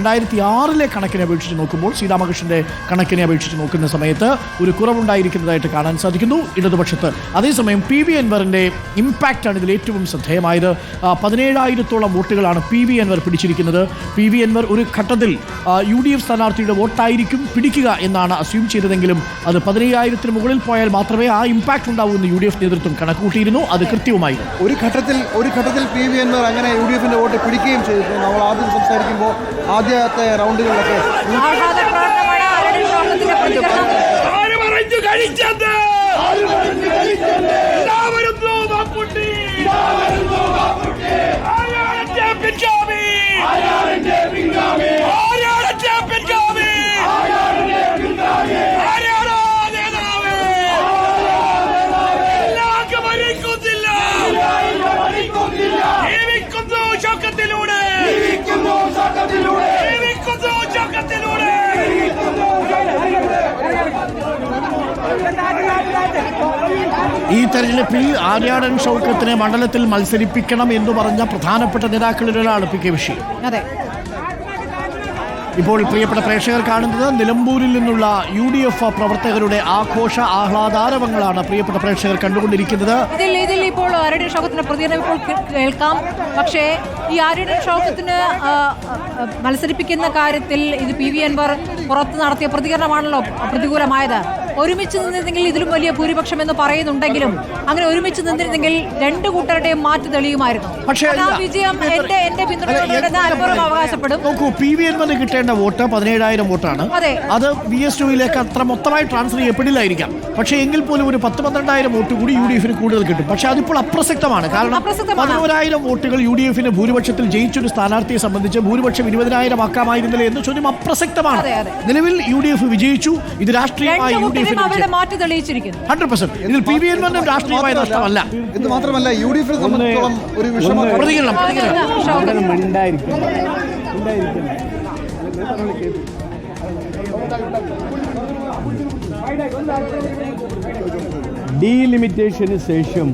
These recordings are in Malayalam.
2006 കണക്കിനെ അപേക്ഷിച്ച് നോക്കുമ്പോൾ, സീതാമകൃഷ്ണൻ്റെ കണക്കിനെ അപേക്ഷിച്ച് നോക്കുന്ന സമയത്ത് ഒരു കുറവുണ്ടായിരിക്കുന്നതായിട്ട് കാണാൻ സാധിക്കുന്നു ഇടതുപക്ഷത്ത്. അതേസമയം PV അൻവറിൻ്റെ ഇമ്പാക്റ്റാണ് ഇതിൽ ഏറ്റവും ശ്രദ്ധേയമായത്. 17,000-ഓളം വോട്ടുകളാണ് PV അൻവർ പിടിച്ചിരിക്കുന്നത്. PV അൻവർ ഒരു ഘട്ടത്തിൽ UDF സ്ഥാനാർത്ഥിയുടെ വോട്ടായിരിക്കും പിടിക്കുക എന്നാണ് അസ്യൂം ചെയ്തതെങ്കിലും അത് 17,000-ന് മുകളിൽ പോയാൽ മാത്രമേ ആ ഇമ്പാക്റ്റ് ഉണ്ടാവൂ എന്ന് UDF നേതൃത്വം കണക്കുകൂട്ടിയിരുന്നു. അത് കൃത്യവുമായി ഒരു ഘട്ടത്തിൽ PV അൻവർ അങ്ങനെ UDF-ന്റെ വോട്ട് പിടിക്കുകയും ചെയ്തിരുന്നു. നമ്മൾ ആദ്യം സംസാരിക്കുമ്പോൾ ആദ്യത്തെ റൗണ്ടുകളിലൊക്കെ ഈ തെരഞ്ഞെടുപ്പിൽ ആര്യാടൻ ഷൗക്കത്തിനെ മണ്ഡലത്തിൽ മത്സരിപ്പിക്കണം എന്ന് പറഞ്ഞ പ്രധാനപ്പെട്ട നേതാക്കളിലൊരാളാണ് PK ബഷീർ. ഇപ്പോൾ പ്രിയപ്പെട്ട പ്രേക്ഷകർ കാണുന്നത് നിലമ്പൂരിൽ നിന്നുള്ള UDF പ്രവർത്തകരുടെ ആഘോഷ ആഹ്ലാദാരവങ്ങളാണ് പ്രിയപ്പെട്ട പ്രേക്ഷകർ കണ്ടുകൊണ്ടിരിക്കുന്നത്. ഇതിൽ ഇപ്പോൾ ആര്യാടൻ ഷൗക്കത്തിന്റെ പ്രതികരണം ഇപ്പോൾ കേൾക്കാം. പക്ഷേ ഈ ആര്യാടൻ ഷൗക്കത്തിന് മത്സരിപ്പിക്കുന്ന കാര്യത്തിൽ ഇത് PV അൻവർ പുറത്ത് നടത്തിയ പ്രതികരണമാണല്ലോ പ്രതികൂലമായത്. ഒരുമിച്ച് നിന്നിരുന്നെങ്കിൽ ഇതിലും വലിയ ഭൂരിപക്ഷം എന്ന് പറയുന്നുണ്ടെങ്കിലും അങ്ങനെ ഒരുമിച്ച് നിന്നിരുന്നെങ്കിൽ രണ്ടു കൂട്ടരുടെയും മാറ്റി തെളിയുമായിരുന്നു. പക്ഷേ വിജയം എന്റെ പിന്തുണ അനുഭവം അവകാശപ്പെടും. നോക്കൂ, PV അൻവറിന് കിട്ടേണ്ട വോട്ട് 17,000 വോട്ടാണ്. അത് VS2-ലേക്ക് അത്ര മൊത്തമായി ട്രാൻസ്ഫർ ചെയ്യപ്പെടില്ലായിരിക്കാം. പക്ഷേ എങ്കിൽ പോലും ഒരു 10-12,000 വോട്ട് കൂടി UDF-ന് കൂടുതൽ കിട്ടും. പക്ഷേ അതിപ്പോൾ അപ്രസക്തമാണ്. കാരണം 11,000 വോട്ടുകൾ UDF-ന് ഭൂരിപക്ഷത്തിൽ ജയിച്ചൊരു സ്ഥാനാർത്ഥിയെ സംബന്ധിച്ച് ഭൂരിപക്ഷം 20,000 ആക്കാമായിരുന്നില്ല എന്ന ചോദ്യം അപ്രസക്തമാണ്. നിലവിൽ UDF വിജയിച്ചു. ഇത് രാഷ്ട്രീയമായി UDF 100%. ഇതിൽ PV അൻവറിനും രാഷ്ട്രീയമായ നഷ്ടമല്ല. ഇത് മാത്രമല്ല UDF-നെ സംബന്ധിച്ചിടത്തോളം ഒരു പ്രതികരണം ഡീലിമിറ്റേഷന് ശേഷം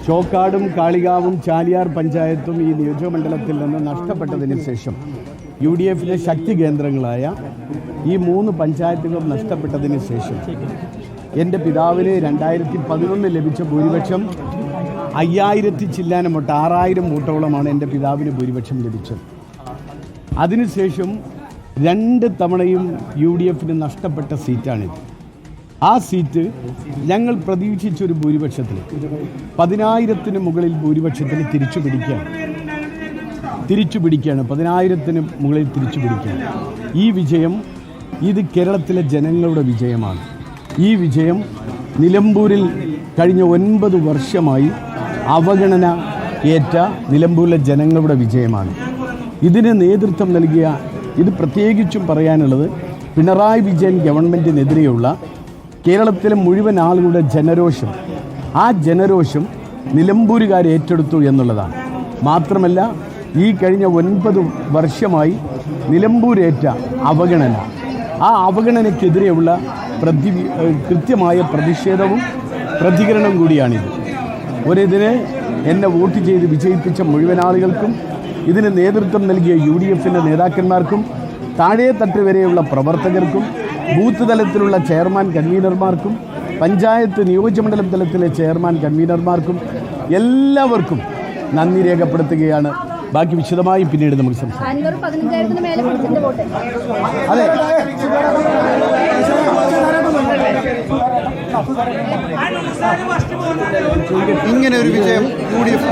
ചോക്കാടും കാളികാവും ചാലിയാർ പഞ്ചായത്തും ഈ നിയോജകമണ്ഡലത്തിൽ നിന്ന് നഷ്ടപ്പെട്ടതിന് ശേഷം UDF-ലെ ശക്തി കേന്ദ്രങ്ങളായ ഈ 3 പഞ്ചായത്തുകളും നഷ്ടപ്പെട്ടതിന് ശേഷം എൻ്റെ പിതാവിന് 2011 ലഭിച്ച ഭൂരിപക്ഷം 5,000 ചില്ലാനം വോട്ട്, 6,000 വോട്ടോളമാണ് എൻ്റെ പിതാവിന് ഭൂരിപക്ഷം ലഭിച്ചത്. അതിനുശേഷം 2 തവണയും UDF-ന് നഷ്ടപ്പെട്ട സീറ്റാണിത്. ആ സീറ്റ് ഞങ്ങൾ പ്രതീക്ഷിച്ചൊരു ഭൂരിപക്ഷത്തിൽ 10,000-ന് മുകളിൽ ഭൂരിപക്ഷത്തിന് തിരിച്ചു പിടിക്കുകയാണ്. 10,000-ന് മുകളിൽ തിരിച്ചു പിടിക്കുകയാണ്. ഈ വിജയം ഇത് കേരളത്തിലെ ജനങ്ങളുടെ വിജയമാണ്. ഈ വിജയം നിലമ്പൂരിൽ കഴിഞ്ഞ 9 വർഷമായി അവഗണന ഏറ്റ നിലമ്പൂരിലെ ജനങ്ങളുടെ വിജയമാണ്. ഇതിന് നേതൃത്വം നൽകിയ, ഇത് പ്രത്യേകിച്ചും പറയാനുള്ളത്, പിണറായി വിജയൻ ഗവൺമെൻറ്റിനെതിരെയുള്ള കേരളത്തിലെ മുഴുവൻ ആളുകളുടെ ജനരോഷം, ആ ജനരോഷം നിലമ്പൂരുകാർ ഏറ്റെടുത്തു എന്നുള്ളതാണ്. മാത്രമല്ല ഈ കഴിഞ്ഞ 9 വർഷമായി നിലമ്പൂരേറ്റ അവഗണന, ആ അവഗണനയ്ക്കെതിരെയുള്ള കൃത്യമായ പ്രതിഷേധവും പ്രതികരണവും കൂടിയാണിത്. ഒരിതിന് എന്നെ വോട്ട് ചെയ്ത് വിജയിപ്പിച്ച മുഴുവൻ ആളുകൾക്കും, ഇതിന് നേതൃത്വം നൽകിയ UDF-ൻ്റെ നേതാക്കന്മാർക്കും, താഴെത്തട്ട് വരെയുള്ള പ്രവർത്തകർക്കും, ബൂത്ത് തലത്തിലുള്ള ചെയർമാൻ കൺവീനർമാർക്കും, പഞ്ചായത്ത് നിയോജകമണ്ഡലം തലത്തിലെ ചെയർമാൻ കൺവീനർമാർക്കും എല്ലാവർക്കും നന്ദി രേഖപ്പെടുത്തുകയാണ്. ബാക്കി വിശദമായി പിന്നീട് നമുക്ക് സംസാരിക്കാം. അതെ, ഇങ്ങനെ ഒരു വിജയം UDF